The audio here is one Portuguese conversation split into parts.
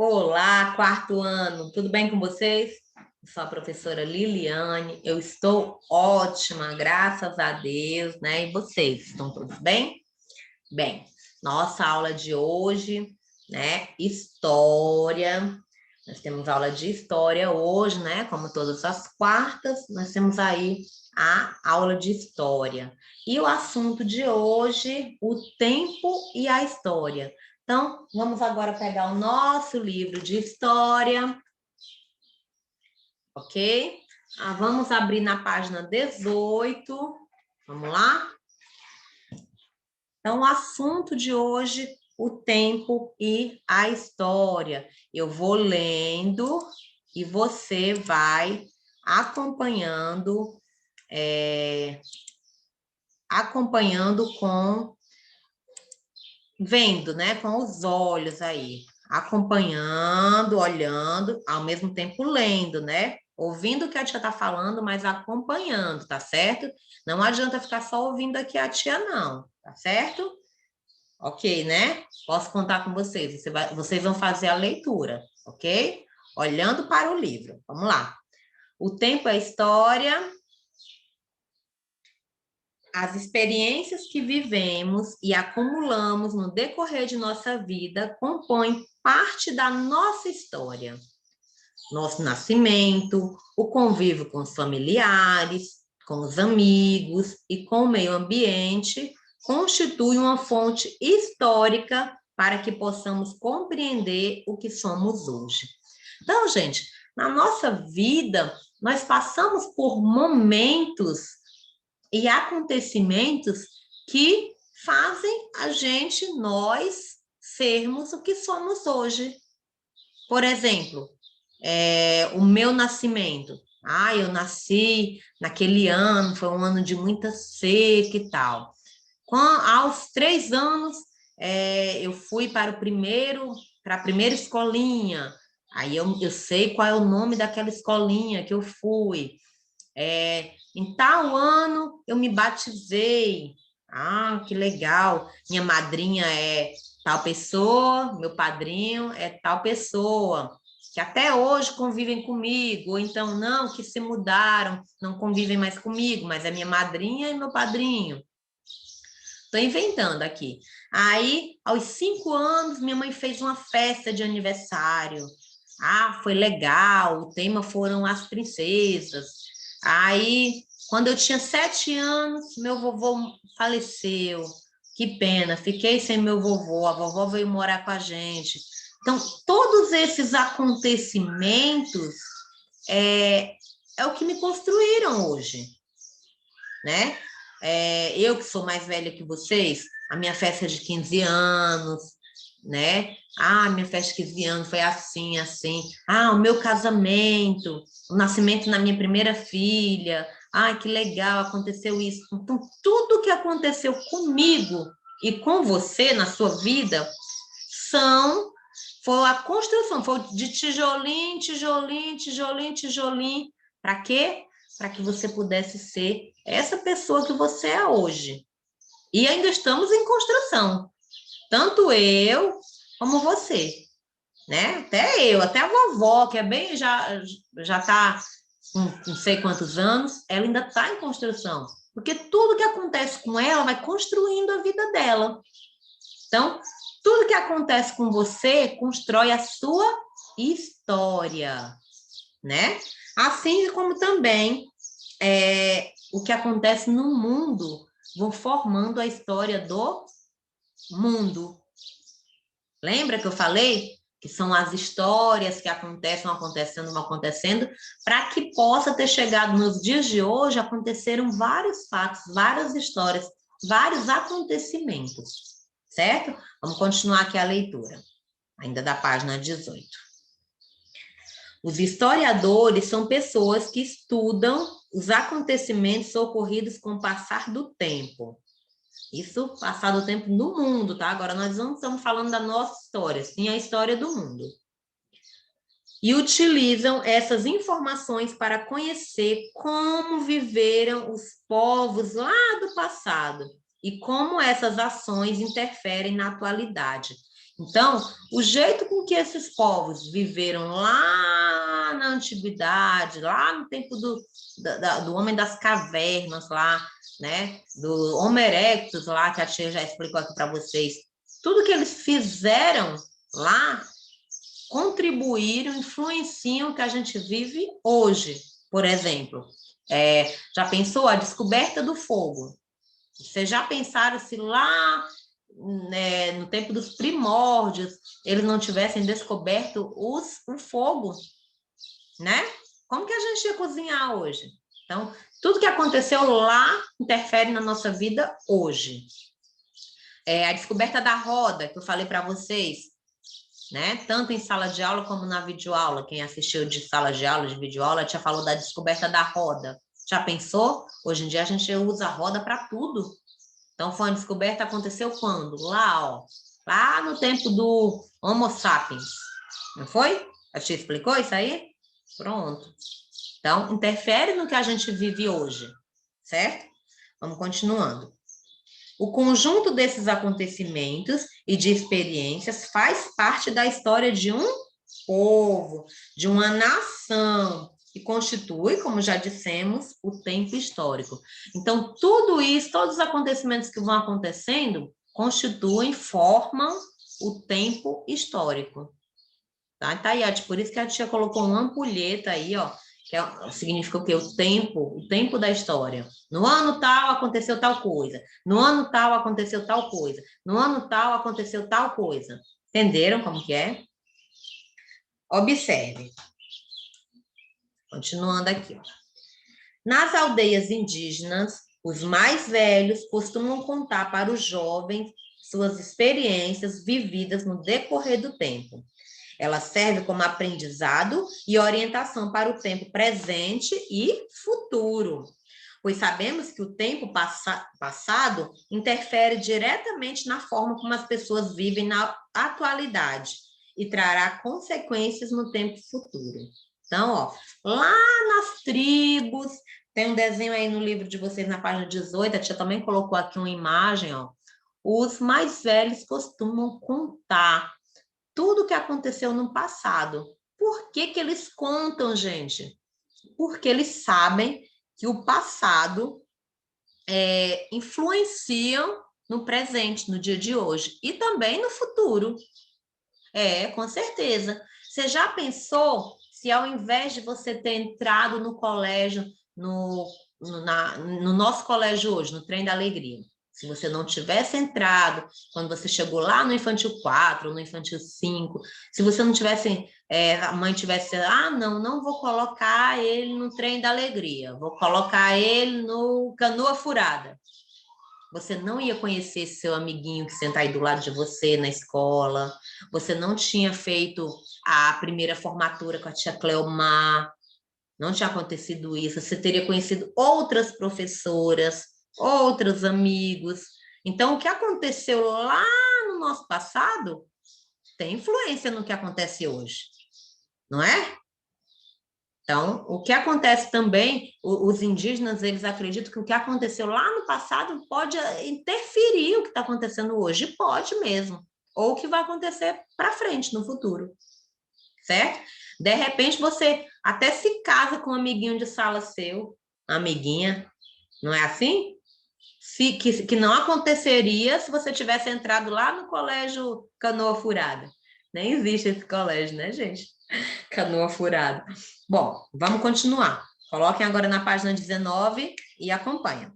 Olá, quarto ano, tudo bem com vocês? Eu sou a professora Liliane, eu estou ótima, graças a Deus, né? E vocês, estão todos bem? Bem, nossa aula de hoje, né? História. Nós temos aula de história hoje, né? Como todas as quartas, nós temos aí a aula de história. E o assunto de hoje, o tempo e a história. Então, vamos agora pegar o nosso livro de história, ok? Vamos abrir na página 18. Vamos lá? Então, o assunto de hoje, o tempo e a história. Eu vou lendo e você vai acompanhando, acompanhando vendo, né, com os olhos aí, acompanhando, olhando, ao mesmo tempo lendo, né? Ouvindo o que a tia tá falando, mas acompanhando, tá certo? Não adianta ficar só ouvindo aqui a tia, não, tá certo? Ok, né? Posso contar com vocês. Vocês vão fazer a leitura, ok? Olhando para o livro. Vamos lá. O tempo é história. As experiências que vivemos e acumulamos no decorrer de nossa vida compõem parte da nossa história. Nosso nascimento, o convívio com os familiares, com os amigos e com o meio ambiente constitui uma fonte histórica para que possamos compreender o que somos hoje. Então, gente, na nossa vida, nós passamos por momentos e acontecimentos que fazem a gente, nós, sermos o que somos hoje. Por exemplo, o meu nascimento. Eu nasci naquele ano, foi um ano de muita seca e tal. Aos 3 anos, eu fui para a primeira escolinha. Aí eu sei qual é o nome daquela escolinha que eu fui. Em tal ano eu me batizei. Que legal. Minha madrinha é tal pessoa, meu padrinho é tal pessoa, que até hoje convivem comigo, ou então não, que se mudaram, não convivem mais comigo, mas é minha madrinha e meu padrinho. Estou inventando aqui. Aí, aos 5 anos, minha mãe fez uma festa de aniversário. Foi legal. O tema foram as princesas. Aí, quando eu tinha 7 anos, meu vovô faleceu. Que pena, fiquei sem meu vovô. A vovó veio morar com a gente. Então, todos esses acontecimentos é o que me construíram hoje, né? Eu que sou mais velha que vocês, a minha festa de 15 anos, né? Minha festa de 15 anos foi assim, assim. O meu casamento, o nascimento da minha primeira filha. Que legal, aconteceu isso. Então, tudo que aconteceu comigo e com você na sua vida foi a construção, foi de tijolinho, tijolinho, tijolinho, tijolinho. Para quê? Para que você pudesse ser essa pessoa que você é hoje. E ainda estamos em construção. Tanto eu como você, né? Até a vovó, que é bem, já está com não sei quantos anos, ela ainda está em construção. Porque tudo que acontece com ela vai construindo a vida dela. Então, tudo que acontece com você constrói a sua história, né? Assim como também o que acontece no mundo vão formando a história do mundo. Lembra que eu falei que são as histórias que acontecem, vão acontecendo, para que possa ter chegado nos dias de hoje, aconteceram vários fatos, várias histórias, vários acontecimentos, certo? Vamos continuar aqui a leitura, ainda da página 18. Os historiadores são pessoas que estudam os acontecimentos ocorridos com o passar do tempo. Isso, passar do tempo no mundo, tá? Agora nós não estamos falando da nossa história, sim a história do mundo. E utilizam essas informações para conhecer como viveram os povos lá do passado e como essas ações interferem na atualidade. Então, o jeito com que esses povos viveram lá na antiguidade, lá no tempo do homem das cavernas lá, né? Do Homo erectus lá, que a tia já explicou aqui para vocês. Tudo que eles fizeram lá contribuíram, influenciam o que a gente vive hoje. Por exemplo, já pensou a descoberta do fogo? Vocês já pensaram se lá, né, no tempo dos primórdios eles não tivessem descoberto o fogo, né? Como que a gente ia cozinhar hoje? Então, tudo que aconteceu lá interfere na nossa vida hoje. A descoberta da roda, que eu falei para vocês, né? Tanto em sala de aula como na videoaula. Quem assistiu de sala de aula, de videoaula, já falou da descoberta da roda. Já pensou? Hoje em dia a gente usa a roda para tudo. Então, foi uma descoberta, aconteceu quando? Lá, ó. Lá no tempo do Homo sapiens. Não foi? A tia explicou isso aí? Pronto. Então, interfere no que a gente vive hoje. Certo? Vamos continuando. O conjunto desses acontecimentos e de experiências faz parte da história de um povo, de uma nação, que constitui, como já dissemos, o tempo histórico. Então, tudo isso, todos os acontecimentos que vão acontecendo, constituem, formam o tempo histórico. Tá, Tayate? Por isso que a tia colocou uma ampulheta aí, ó, que significa o quê? O tempo da história. No ano tal aconteceu tal coisa, no ano tal aconteceu tal coisa, no ano tal aconteceu tal coisa. Entenderam como que é? Observe. Continuando aqui, ó. Nas aldeias indígenas, os mais velhos costumam contar para os jovens suas experiências vividas no decorrer do tempo. Ela serve como aprendizado e orientação para o tempo presente e futuro, pois sabemos que o tempo passado interfere diretamente na forma como as pessoas vivem na atualidade e trará consequências no tempo futuro. Então, ó, lá nas tribos, tem um desenho aí no livro de vocês na página 18, a tia também colocou aqui uma imagem, ó. Os mais velhos costumam contar tudo o que aconteceu no passado. Por que que eles contam, gente? Porque eles sabem que o passado influenciam no presente, no dia de hoje, e também no futuro. Com certeza. Você já pensou se ao invés de você ter entrado no colégio, no nosso colégio hoje, no Trem da Alegria, se você não tivesse entrado, quando você chegou lá no Infantil 4, no Infantil 5, se você não tivesse, a mãe tivesse, não vou colocar ele no Trem da Alegria, vou colocar ele no Canoa Furada. Você não ia conhecer seu amiguinho que senta aí do lado de você na escola. Você não tinha feito a primeira formatura com a tia Cleomar. Não tinha acontecido isso. Você teria conhecido outras professoras, outros amigos. Então, o que aconteceu lá no nosso passado tem influência no que acontece hoje, não é? Então, o que acontece também, os indígenas, eles acreditam que o que aconteceu lá no passado pode interferir o que está acontecendo hoje, pode mesmo, ou o que vai acontecer para frente, no futuro, certo? De repente, você até se casa com um amiguinho de sala seu, amiguinha, não é assim? Que não aconteceria se você tivesse entrado lá no colégio Canoa Furada. Nem existe esse colégio, né, gente? Canoa Furada. Bom, vamos continuar. Coloquem agora na página 19 e acompanhem.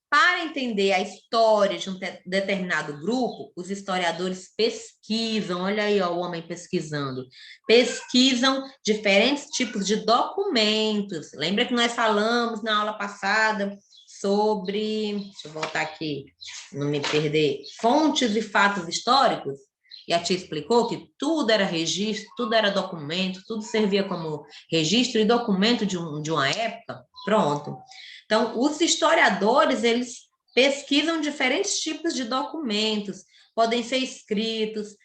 Para entender a história de um determinado grupo, os historiadores pesquisam, olha aí ó, o homem pesquisando, pesquisam diferentes tipos de documentos. Lembra que nós falamos na aula passada sobre, deixa eu voltar aqui, não me perder, fontes e fatos históricos? E a tia explicou que tudo era registro, tudo era documento, tudo servia como registro e documento de uma época. Pronto. Então, os historiadores, eles pesquisam diferentes tipos de documentos, podem ser escritos,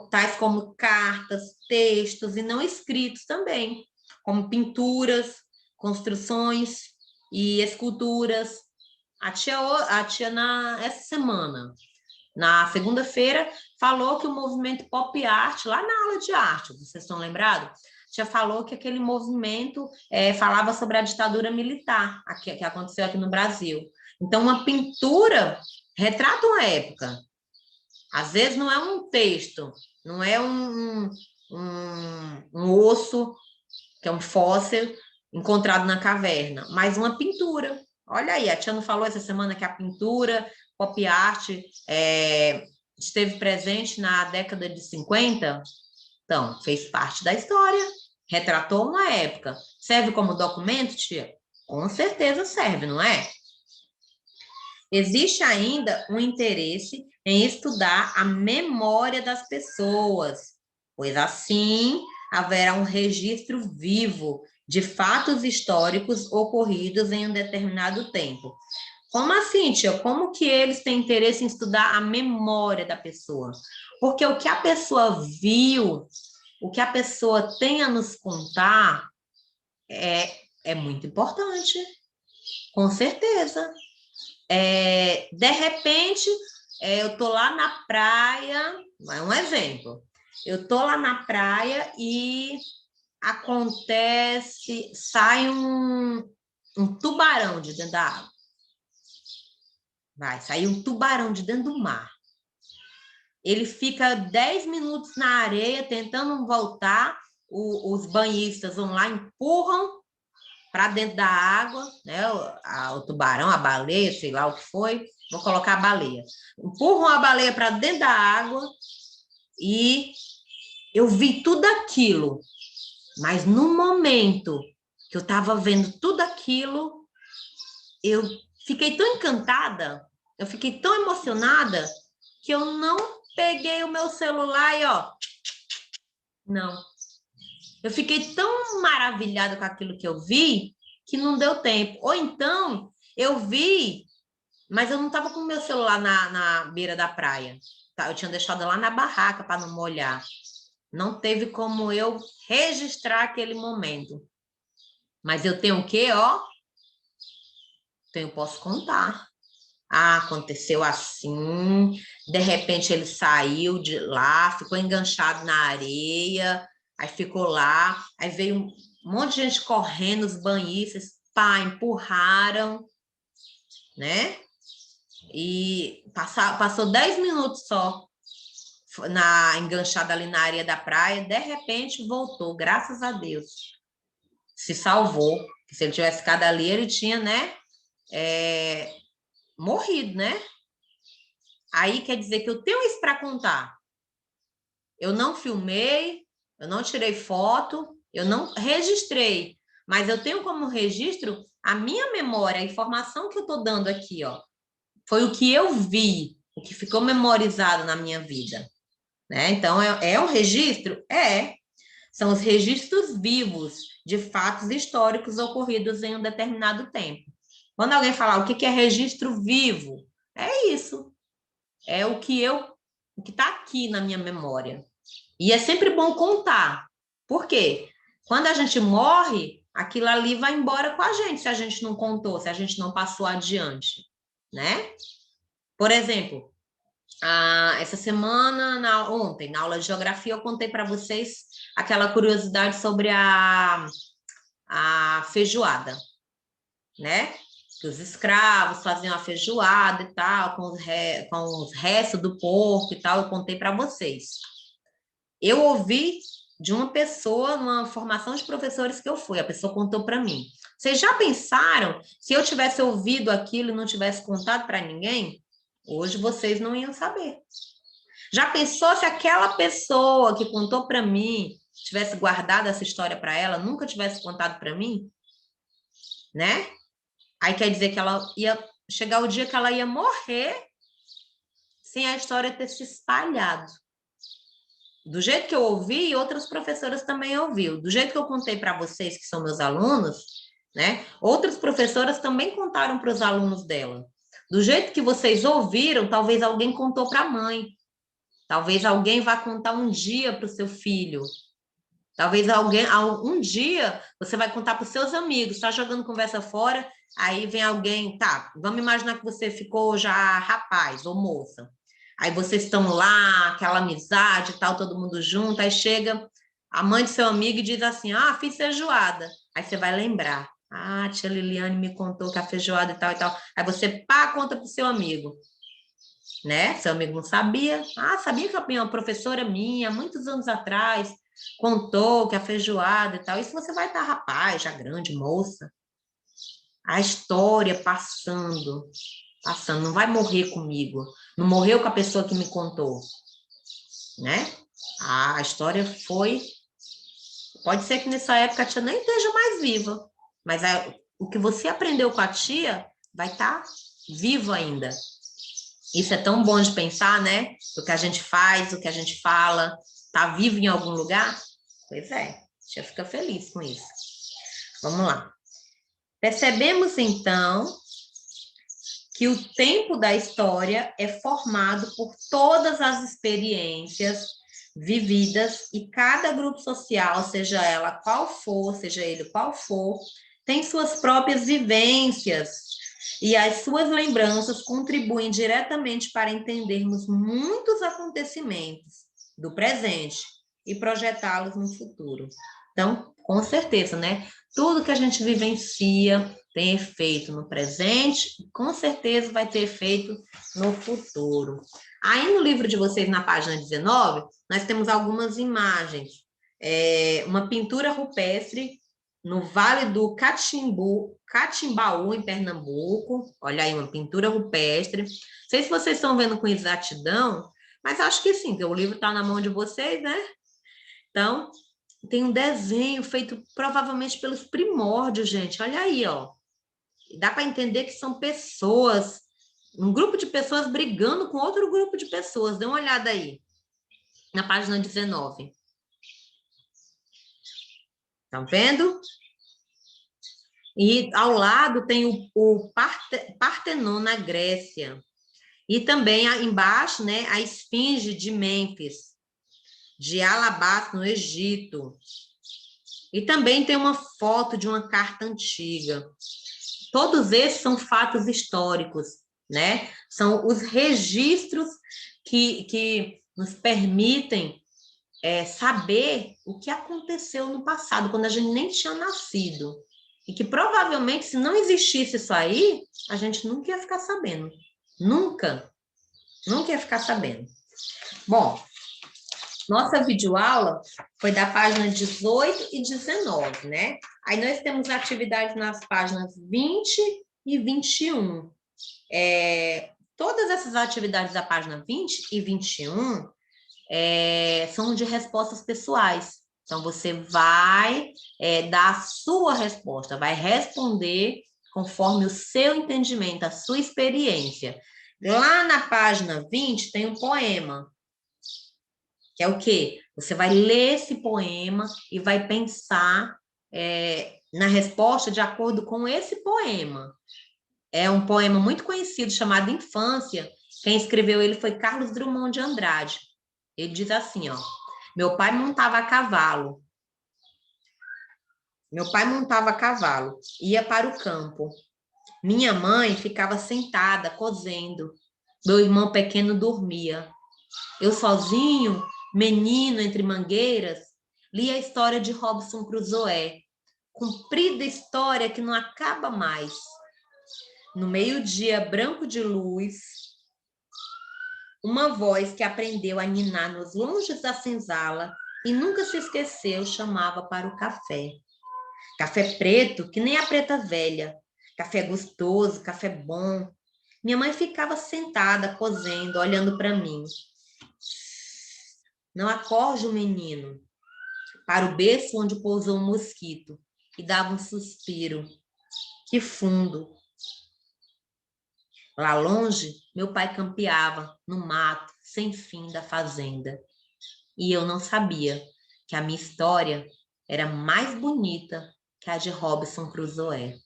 tais como cartas, textos e não escritos também, como pinturas, construções e esculturas. A tia essa semana, na segunda-feira, falou que o movimento pop art, lá na aula de arte, vocês estão lembrados? Já falou que aquele movimento falava sobre a ditadura militar que aconteceu aqui no Brasil. Então, uma pintura retrata uma época. Às vezes não é um texto, não é um osso, que é um fóssil encontrado na caverna, mas uma pintura. Olha aí, a tia não falou essa semana que a pintura, pop art, esteve presente na década de 50? Então, fez parte da história, retratou uma época. Serve como documento, tia? Com certeza serve, não é? Existe ainda um interesse em estudar a memória das pessoas, pois assim haverá um registro vivo de fatos históricos ocorridos em um determinado tempo. Como assim, tia? Como que eles têm interesse em estudar a memória da pessoa? Porque o que a pessoa viu, o que a pessoa tem a nos contar é muito importante, com certeza. De repente, eu tô lá na praia, é um exemplo. Eu tô lá na praia e acontece, sai um tubarão de dentro da água. Vai sair um tubarão de dentro do mar. Ele fica 10 minutos na areia tentando voltar, os banhistas vão lá, empurram para dentro da água, né? O tubarão, a baleia, sei lá o que foi, vou colocar a baleia. Empurram a baleia para dentro da água e eu vi tudo aquilo, mas no momento que eu estava vendo tudo aquilo, eu fiquei tão encantada, eu fiquei tão emocionada que eu não peguei o meu celular e não. Eu fiquei tão maravilhada com aquilo que eu vi que não deu tempo. Ou então, eu vi, mas eu não estava com o meu celular na beira da praia. Eu tinha deixado lá na barraca para não molhar. Não teve como eu registrar aquele momento. Mas eu tenho o quê, Então eu posso contar. Aconteceu assim, de repente ele saiu de lá, ficou enganchado na areia, aí ficou lá, aí veio um monte de gente correndo, os banhistas, pá, empurraram, né? E passou 10 minutos só enganchada ali na areia da praia, de repente voltou, graças a Deus. Se salvou, se ele tivesse ficado ali, ele tinha, né, morrido, né? Aí quer dizer que eu tenho isso para contar. Eu não filmei, eu não tirei foto, eu não registrei, mas eu tenho como registro a minha memória, a informação que eu estou dando aqui, foi o que eu vi, o que ficou memorizado na minha vida, né? Então, é um registro? São os registros vivos de fatos históricos ocorridos em um determinado tempo. Quando alguém falar o que é registro vivo, é isso. É o que está aqui na minha memória. E é sempre bom contar. Por quê? Quando a gente morre, aquilo ali vai embora com a gente, se a gente não contou, se a gente não passou adiante, né? Por exemplo, essa semana, ontem, na aula de geografia, eu contei para vocês aquela curiosidade sobre a feijoada, né? Que os escravos faziam a feijoada e tal, com os restos do porco e tal, eu contei para vocês. Eu ouvi de uma pessoa, numa formação de professores que eu fui, a pessoa contou para mim. Vocês já pensaram, se eu tivesse ouvido aquilo e não tivesse contado para ninguém, hoje vocês não iam saber. Já pensou se aquela pessoa que contou para mim tivesse guardado essa história para ela, nunca tivesse contado para mim? Né? Aí quer dizer que ela ia chegar o dia que ela ia morrer sem a história ter se espalhado. Do jeito que eu ouvi, outras professoras também ouviu. Do jeito que eu contei para vocês, que são meus alunos, né? Outras professoras também contaram para os alunos dela. Do jeito que vocês ouviram, talvez alguém contou para a mãe. Talvez alguém vá contar um dia para o seu filho. Talvez um dia você vai contar para os seus amigos, está jogando conversa fora, aí vem alguém, tá, vamos imaginar que você ficou já rapaz ou moça. Aí vocês estão lá, aquela amizade e tal, todo mundo junto, aí chega a mãe do seu amigo e diz assim, ah, fiz feijoada. Aí você vai lembrar, ah, a tia Liliane me contou que a feijoada e tal e tal. Aí você, pá, conta pro seu amigo, né? Seu amigo não sabia. Ah, sabia que uma professora minha, muitos anos atrás, contou que a feijoada e tal. Isso você vai estar, rapaz, já grande, moça. A história passando, passando, não vai morrer comigo. Não morreu com a pessoa que me contou, né? A história foi. Pode ser que nessa época a tia nem esteja mais viva, mas o que você aprendeu com a tia vai estar vivo ainda. Isso é tão bom de pensar, né? O que a gente faz, o que a gente fala, tá vivo em algum lugar? Pois é, a tia fica feliz com isso. Vamos lá. Percebemos então que o tempo da história é formado por todas as experiências vividas e cada grupo social, seja ela qual for, seja ele qual for, tem suas próprias vivências e as suas lembranças contribuem diretamente para entendermos muitos acontecimentos do presente e projetá-los no futuro. Então, com certeza, né? Tudo que a gente vivencia tem efeito no presente, com certeza vai ter efeito no futuro. Aí no livro de vocês, na página 19, nós temos algumas imagens. Uma pintura rupestre no Vale do Catimbaú, em Pernambuco. Olha aí, uma pintura rupestre. Não sei se vocês estão vendo com exatidão, mas acho que sim, porque o livro está na mão de vocês, né? Então, tem um desenho feito provavelmente pelos primórdios, gente. Olha aí, ó. Dá para entender que são pessoas, um grupo de pessoas brigando com outro grupo de pessoas. Dê uma olhada aí, na página 19. Estão vendo? E ao lado tem o Partenon, na Grécia. E também embaixo, né, a Esfinge de Mênfis, de Alabastro, no Egito. E também tem uma foto de uma carta antiga. Todos esses são fatos históricos, né? São os registros que nos permitem saber o que aconteceu no passado, quando a gente nem tinha nascido. E que provavelmente, se não existisse isso aí, a gente nunca ia ficar sabendo. Nunca. Nunca ia ficar sabendo. Bom, nossa videoaula foi da página 18 e 19, né? Aí nós temos atividades nas páginas 20 e 21. Todas essas atividades da página 20 e 21 são de respostas pessoais. Então, você vai dar a sua resposta, vai responder conforme o seu entendimento, a sua experiência. Lá na página 20 tem um poema, que é o quê? Você vai ler esse poema e vai pensar na resposta de acordo com esse poema. É um poema muito conhecido chamado Infância. Quem escreveu ele foi Carlos Drummond de Andrade. Ele diz assim, ó: meu pai montava a cavalo. Meu pai montava a cavalo, ia para o campo. Minha mãe ficava sentada, cozendo. Meu irmão pequeno dormia. Eu sozinho, menino entre mangueiras, li a história de Robinson Crusoe. Comprida história que não acaba mais. No meio-dia branco de luz, uma voz que aprendeu a ninar nos longes da senzala e nunca se esqueceu chamava para o café. Café preto, que nem a preta velha. Café gostoso, café bom. Minha mãe ficava sentada, cozendo, olhando para mim. Não acorde o menino. Para o berço onde pousou um mosquito. E dava um suspiro. Que fundo. Lá longe, meu pai campeava no mato sem fim da fazenda. E eu não sabia que a minha história era mais bonita que a de Robinson Crusoe.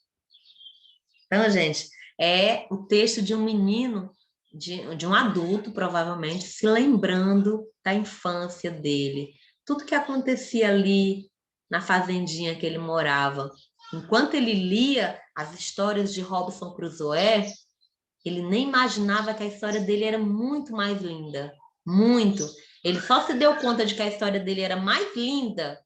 Então, gente, é o texto de um menino, de um adulto, provavelmente, se lembrando da infância dele. Tudo que acontecia ali na fazendinha que ele morava. Enquanto ele lia as histórias de Robinson Crusoe, Ele nem imaginava que a história dele era muito mais linda. Muito. Ele só se deu conta de que a história dele era mais linda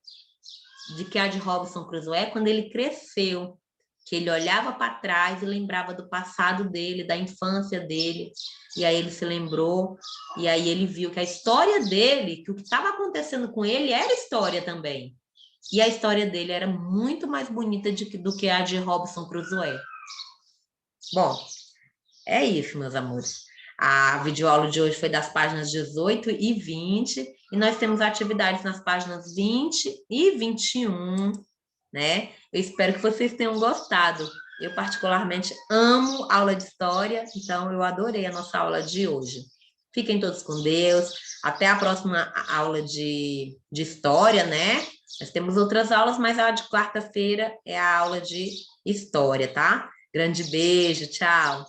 de que a de Robinson Crusoe quando ele cresceu, que ele olhava para trás e lembrava do passado dele, da infância dele, e aí ele se lembrou, e aí ele viu que a história dele, que o que estava acontecendo com ele era história também. E a história dele era muito mais bonita do que a de Robinson Crusoe. Bom, é isso, meus amores. A videoaula de hoje foi das páginas 18 e 20, e nós temos atividades nas páginas 20 e 21, né? Eu espero que vocês tenham gostado. Eu, particularmente, amo aula de história, então eu adorei a nossa aula de hoje. Fiquem todos com Deus. Até a próxima aula de história, né? Nós temos outras aulas, mas a de quarta-feira é a aula de história, tá? Grande beijo, tchau.